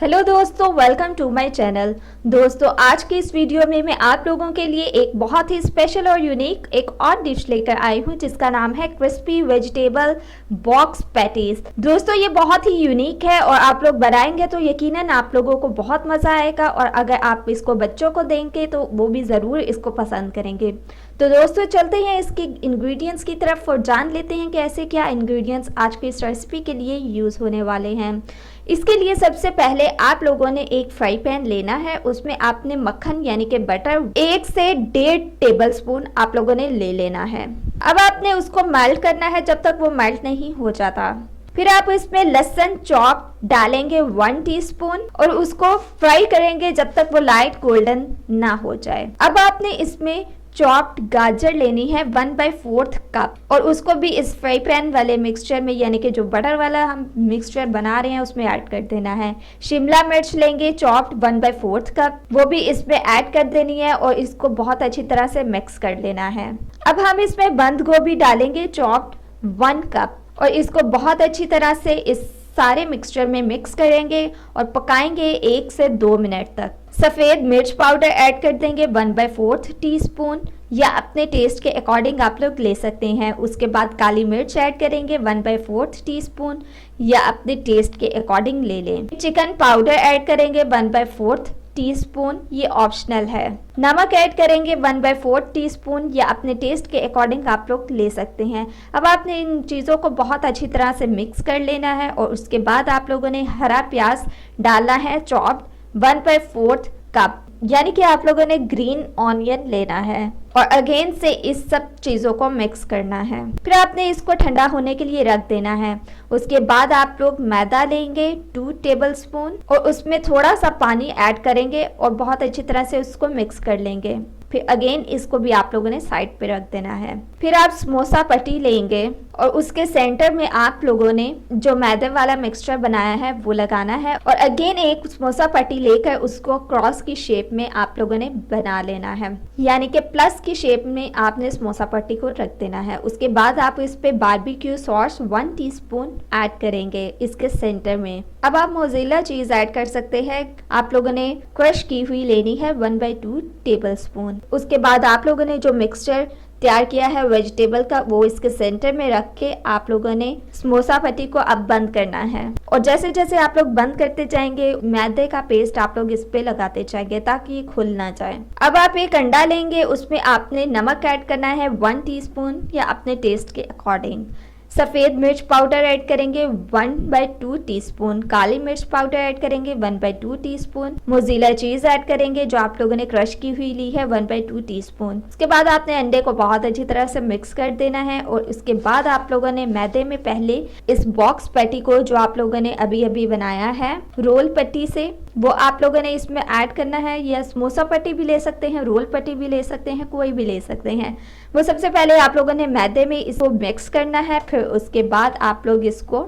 Hello दोस्तों, welcome to my channel. दोस्तों, आज की इस वीडियो में मैं आप लोगों के लिए एक बहुत ही स्पेशल और यूनिक एक और डिश लेकर आई हूं जिसका नाम है क्रिस्पी वेजिटेबल बॉक्स पैटीज। दोस्तों, ये बहुत ही यूनिक है और आप लोग बनाएंगे तो यकीनन आप लोगों को बहुत मज़ा आएगा और अगर आप इसको बच्चों को देंगे तो वो भी ज़रूर इसको पसंद करेंगे। तो दोस्तों, चलते हैं इसके इंग्रेडिएंट्स की तरफ और जान लेते हैं कि ऐसे क्या इंग्रेडिएंट्स आज की इस रेसिपी के लिए यूज़ होने वाले हैं। इसके लिए सबसे पहले आप लोगों ने एक फ्राई पैन लेना है, उसमें आपने मक्खन यानी कि बटर 1 से 1.5 टेबल स्पून आप लोगों ने ले लेना है। अब आपने उसको मेल्ट करना है जब तक वो मेल्ट नहीं हो जाता। फिर आप इसमें लहसुन चॉप डालेंगे 1 टीस्पून और उसको फ्राई करेंगे जब तक वो लाइट गोल्डन ना हो जाए। अब आपने इसमें चॉप्ड गाजर लेनी है 1/4 कप और उसको भी इस फ्राई पैन वाले मिक्सचर में यानी कि जो बटर वाला हम मिक्सचर बना रहे हैं उसमें ऐड कर देना है। शिमला मिर्च लेंगे चॉप्ड 1/4 कप, वो भी इसमें ऐड कर देनी है और इसको बहुत अच्छी तरह से मिक्स कर लेना है। अब हम इसमें बंद गोभी डालेंगे चॉप्ड 1 कप और इसको बहुत अच्छी तरह से इस सारे मिक्सचर में मिक्स करेंगे और पकाएंगे 1 से 2 मिनट तक। सफ़ेद मिर्च पाउडर ऐड कर देंगे 1/4 टीस्पून या अपने टेस्ट के अकॉर्डिंग आप लोग ले सकते हैं। उसके बाद काली मिर्च ऐड करेंगे 1/4 टीस्पून या अपने टेस्ट के अकॉर्डिंग ले लें। चिकन पाउडर ऐड करेंगे 1/4 टीस्पून, ये ऑप्शनल है। नमक ऐड करेंगे 1/4 टीस्पून या अपने टेस्ट के अकॉर्डिंग आप लोग ले सकते हैं। अब आपने इन चीज़ों को बहुत अच्छी तरह से मिक्स कर लेना है और उसके बाद आप लोगों ने हरा प्याज डालना है चॉप्ड 1/4 कप, यानी कि आप लोगों ने ग्रीन ऑनियन लेना है और अगेन से इस सब चीज़ों को मिक्स करना है। फिर आपने इसको ठंडा होने के लिए रख देना है। उसके बाद आप लोग मैदा लेंगे 2 टेबल स्पून और उसमें थोड़ा सा पानी ऐड करेंगे और बहुत अच्छी तरह से उसको मिक्स कर लेंगे। फिर अगेन इसको भी आप लोगों ने साइड पे रख देना है। फिर आप समोसा पट्टी लेंगे और उसके सेंटर में आप लोगों ने जो मैदे वाला मिक्सचर बनाया है वो लगाना है और अगेन एक समोसा पट्टी लेकर उसको क्रॉस की शेप में आप लोगों ने बना लेना है, यानी कि प्लस की शेप में आपने समोसा पट्टी को रख देना है। उसके बाद आप इस पे बारबेक्यू सॉस 1 टीस्पून ऐड करेंगे इसके सेंटर में। अब आप मोज़रेला चीज ऐड कर सकते हैं। आप लोगों ने क्रश की हुई लेनी है 1/2 टेबल स्पून। उसके बाद आप लोगों ने जो मिक्सचर तैयार किया है वेजिटेबल का वो इसके सेंटर में रख के आप लोगों ने समोसा पट्टी को अब बंद करना है और जैसे जैसे आप लोग बंद करते जाएंगे मैदे का पेस्ट आप लोग इस पे लगाते जाएंगे ताकि ये खुल ना जाए। अब आप एक अंडा लेंगे, उसमें आपने नमक ऐड करना है 1 टीस्पून या अपने टेस्ट के अकॉर्डिंग। सफ़ेद मिर्च पाउडर ऐड करेंगे 1/2 टीस्पून, काली मिर्च पाउडर ऐड करेंगे 1/2 टीस्पून, मोज़रेला चीज़ ऐड करेंगे जो आप लोगों ने क्रश की हुई ली है 1/2 टीस्पून। उसके बाद आपने अंडे को बहुत अच्छी तरह से मिक्स कर देना है और उसके बाद आप लोगों ने मैदे में पहले इस बॉक्स पैटी को जो आप लोगों ने अभी अभी बनाया है रोल पट्टी से वो आप लोगों ने इसमें ऐड करना है, या समोसा पट्टी भी ले सकते हैं, रोल पट्टी भी ले सकते हैं, कोई भी ले सकते हैं। वो सबसे पहले आप लोगों ने मैदे में इसको मिक्स करना है, फिर उसके बाद आप लोग इसको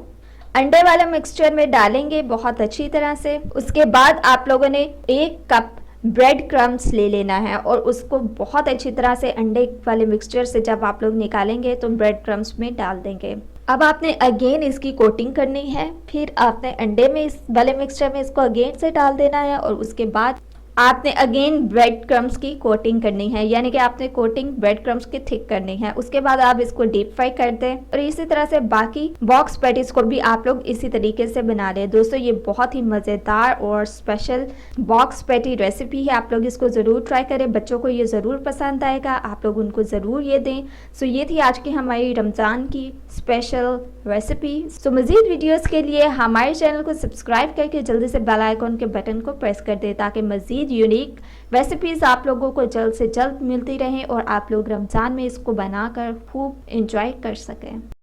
अंडे वाला मिक्सचर में डालेंगे बहुत अच्छी तरह से। उसके बाद आप लोगों ने 1 कप ब्रेड क्रम्स ले लेना है और उसको बहुत अच्छी तरह से अंडे वाले मिक्सचर से जब आप लोग निकालेंगे तो ब्रेड क्रम्स में डाल देंगे। अब आपने अगेन इसकी कोटिंग करनी है, फिर आपने अंडे में इस वाले मिक्सचर में इसको अगेन से डाल देना है और उसके बाद आपने अगेन ब्रेड क्रम्स की कोटिंग करनी है, यानी कि आपने कोटिंग ब्रेड क्रम्स की थिक करनी है। उसके बाद आप इसको डीप फ्राई कर दें और इसी तरह से बाकी बॉक्स पैटीज को भी आप लोग इसी तरीके से बना लें। दोस्तों, ये बहुत ही मज़ेदार और स्पेशल बॉक्स पैटी रेसिपी है, आप लोग इसको ज़रूर ट्राई करें, बच्चों को ये ज़रूर पसंद आएगा, आप लोग उनको ज़रूर ये दें। सो ये थी आज की हमारी रमज़ान की स्पेशल रेसिपी। सो मज़ीद वीडियोज़ के लिए हमारे चैनल को सब्सक्राइब करके जल्दी से बेल आइकॉन के बटन को प्रेस कर दें ताकि मज़ीद यूनिक रेसिपीज़ आप लोगों को जल्द से जल्द मिलती रहें और आप लोग रमज़ान में इसको बनाकर खूब एंजॉय कर सकें।